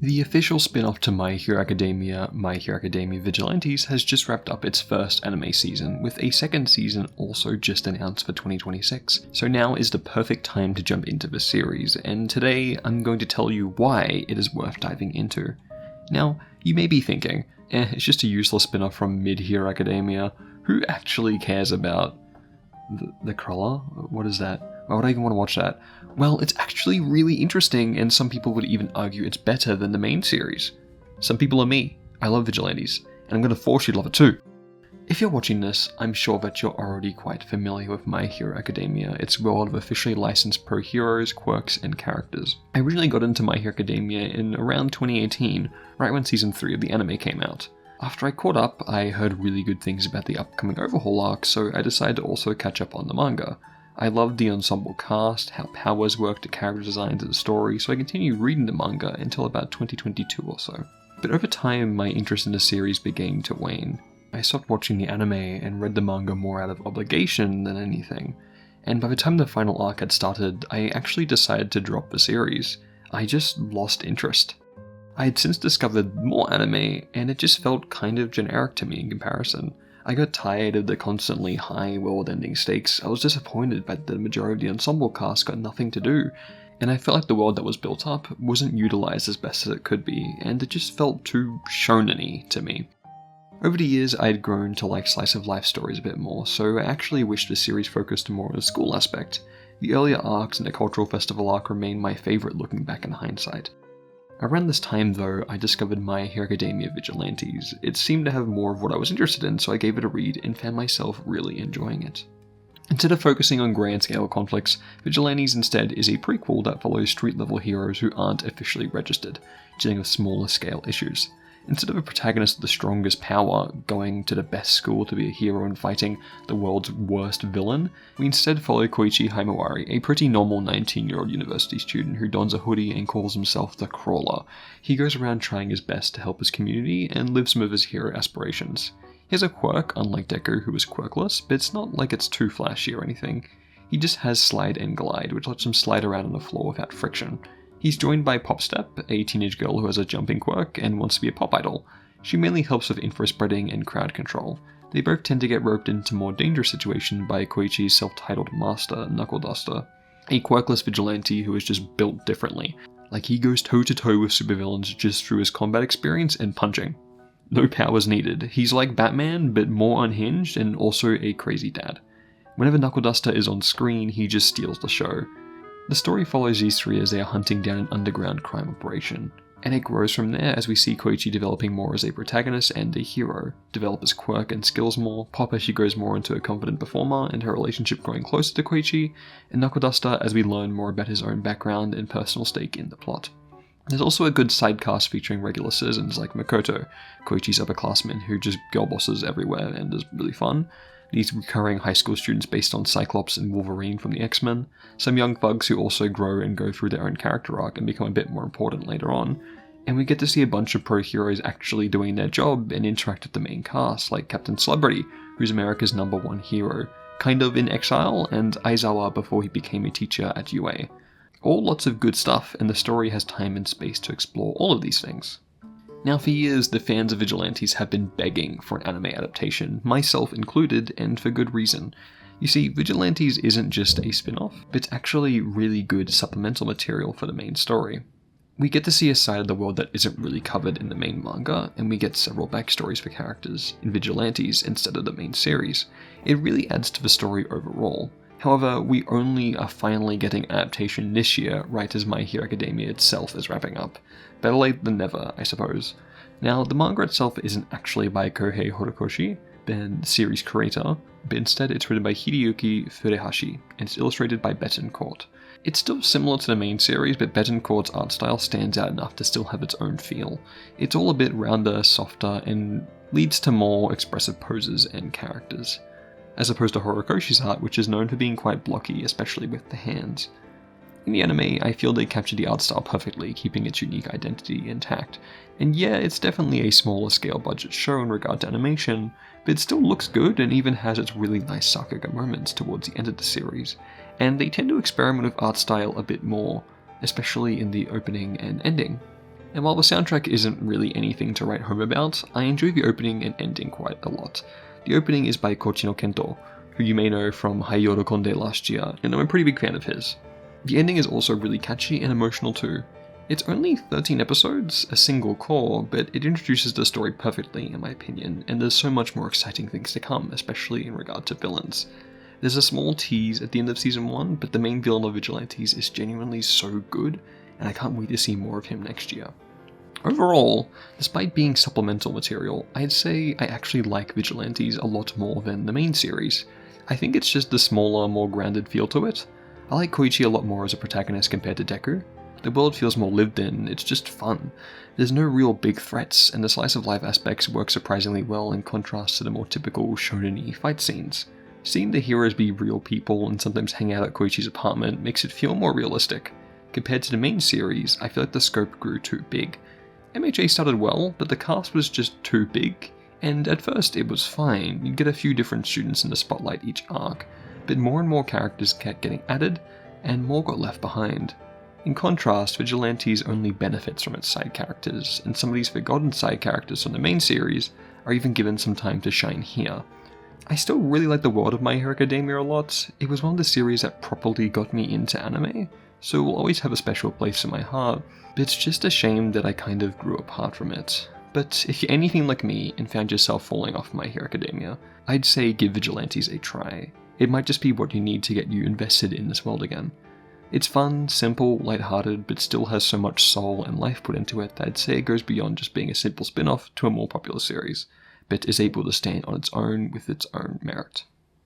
The official spin-off to My Hero Academia, My Hero Academia Vigilantes, has just wrapped up its first anime season, with a second season also just announced for 2026. So now is the perfect time to jump into the series, and today I'm going to tell you why it is worth diving into. Now, you may be thinking, it's just a useless spin-off from Mid-Hero Academia. Who actually cares about the crawler? What is that? Why would I even want to watch that? Well, it's actually really interesting, and some people would even argue it's better than the main series. Some people are me. I love Vigilantes, and I'm going to force you to love it too. If you're watching this, I'm sure that you're already quite familiar with My Hero Academia, its world of officially licensed pro heroes, quirks, and characters. I originally got into My Hero Academia in around 2018, right when Season 3 of the anime came out. After I caught up, I heard really good things about the upcoming Overhaul arc, so I decided to also catch up on the manga. I loved the ensemble cast, how powers worked, the character designs, and the story, so I continued reading the manga until about 2022 or so. But over time, my interest in the series began to wane. I stopped watching the anime and read the manga more out of obligation than anything. And by the time the final arc had started, I actually decided to drop the series. I just lost interest. I had since discovered more anime, and it just felt kind of generic to me in comparison. I got tired of the constantly high world-ending stakes. I was disappointed that the majority of the ensemble cast got nothing to do, and I felt like the world that was built up wasn't utilized as best as it could be, and it just felt too shonen-y to me. Over the years, I had grown to like slice-of-life stories a bit more, so I actually wished the series focused more on the school aspect. The earlier arcs and the cultural festival arc remain my favourite looking back in hindsight. Around this time though, I discovered My Hero Academia Vigilantes. It seemed to have more of what I was interested in, so I gave it a read and found myself really enjoying it. Instead of focusing on grand scale conflicts, Vigilantes instead is a prequel that follows street level heroes who aren't officially registered, dealing with smaller scale issues. Instead of a protagonist with the strongest power going to the best school to be a hero and fighting the world's worst villain, we instead follow Koichi Himawari, a pretty normal 19-year-old university student who dons a hoodie and calls himself the Crawler. He goes around trying his best to help his community and lives some of his hero aspirations. He has a quirk, unlike Deku who is quirkless, but it's not like it's too flashy or anything. He just has Slide and Glide, which lets him slide around on the floor without friction. He's joined by Popstep, a teenage girl who has a jumping quirk and wants to be a pop idol. She mainly helps with info spreading and crowd control. They both tend to get roped into more dangerous situations by Koichi's self-titled master, Knuckle Duster, a quirkless vigilante who is just built differently. Like he goes toe-to-toe with supervillains just through his combat experience and punching. No powers needed. He's like Batman, but more unhinged and also a crazy dad. Whenever Knuckle Duster is on screen, he just steals the show. The story follows these three as they are hunting down an underground crime operation, and it grows from there as we see Koichi developing more as a protagonist and a hero, develop his quirk and skills more, Pop as she grows more into a confident performer and her relationship growing closer to Koichi, and Knuckle Duster as we learn more about his own background and personal stake in the plot. There's also a good side cast featuring regular citizens like Makoto, Koichi's upperclassman who just girl bosses everywhere and is really fun. These recurring high school students based on Cyclops and Wolverine from the X-Men, some young thugs who also grow and go through their own character arc and become a bit more important later on, and we get to see a bunch of pro heroes actually doing their job and interact with the main cast, like Captain Celebrity, who's America's #1 hero, kind of in exile, and Aizawa before he became a teacher at UA. All lots of good stuff, and the story has time and space to explore all of these things. Now for years, the fans of Vigilantes have been begging for an anime adaptation, myself included, and for good reason. You see, Vigilantes isn't just a spin-off, but it's actually really good supplemental material for the main story. We get to see a side of the world that isn't really covered in the main manga, and we get several backstories for characters in Vigilantes instead of the main series. It really adds to the story overall. However, we only are finally getting adaptation this year, right as My Hero Academia itself is wrapping up. Better late than never, I suppose. Now, the manga itself isn't actually by Kohei Horikoshi, the series creator, but instead it's written by Hideyuki Furuhashi, and it's illustrated by Betancourt. It's still similar to the main series, but Betancourt's art style stands out enough to still have its own feel. It's all a bit rounder, softer, and leads to more expressive poses and characters, as opposed to Horikoshi's art, which is known for being quite blocky, especially with the hands. In the anime, I feel they captured the art style perfectly, keeping its unique identity intact. And yeah, it's definitely a smaller scale budget show in regard to animation, but it still looks good and even has its really nice Sakuga moments towards the end of the series. And they tend to experiment with art style a bit more, especially in the opening and ending. And while the soundtrack isn't really anything to write home about, I enjoy the opening and ending quite a lot. The opening is by Kochino Kento, who you may know from Hai Yorokonde last year, and I'm a pretty big fan of his. The ending is also really catchy and emotional too. It's only 13 episodes, a single core, but it introduces the story perfectly in my opinion, and there's so much more exciting things to come, especially in regard to villains. There's a small tease at the end of season 1, but the main villain of Vigilantes is genuinely so good, and I can't wait to see more of him next year. Overall, despite being supplemental material, I'd say I actually like Vigilantes a lot more than the main series. I think it's just the smaller, more grounded feel to it. I like Koichi a lot more as a protagonist compared to Deku. The world feels more lived in, it's just fun. There's no real big threats, and the slice of life aspects work surprisingly well in contrast to the more typical shonen-y fight scenes. Seeing the heroes be real people and sometimes hang out at Koichi's apartment makes it feel more realistic. Compared to the main series, I feel like the scope grew too big. MHA started well, but the cast was just too big, and at first it was fine. You'd get a few different students in the spotlight each arc, but more and more characters kept getting added, and more got left behind. In contrast, Vigilantes only benefits from its side characters, and some of these forgotten side characters from the main series are even given some time to shine here. I still really like the world of My Hero Academia a lot. It was one of the series that properly got me into anime, so it will always have a special place in my heart, but it's just a shame that I kind of grew apart from it. But if you're anything like me and found yourself falling off My Hero Academia, I'd say give Vigilantes a try. It might just be what you need to get you invested in this world again. It's fun, simple, lighthearted, but still has so much soul and life put into it that I'd say it goes beyond just being a simple spin-off to a more popular series, but is able to stand on its own with its own merit.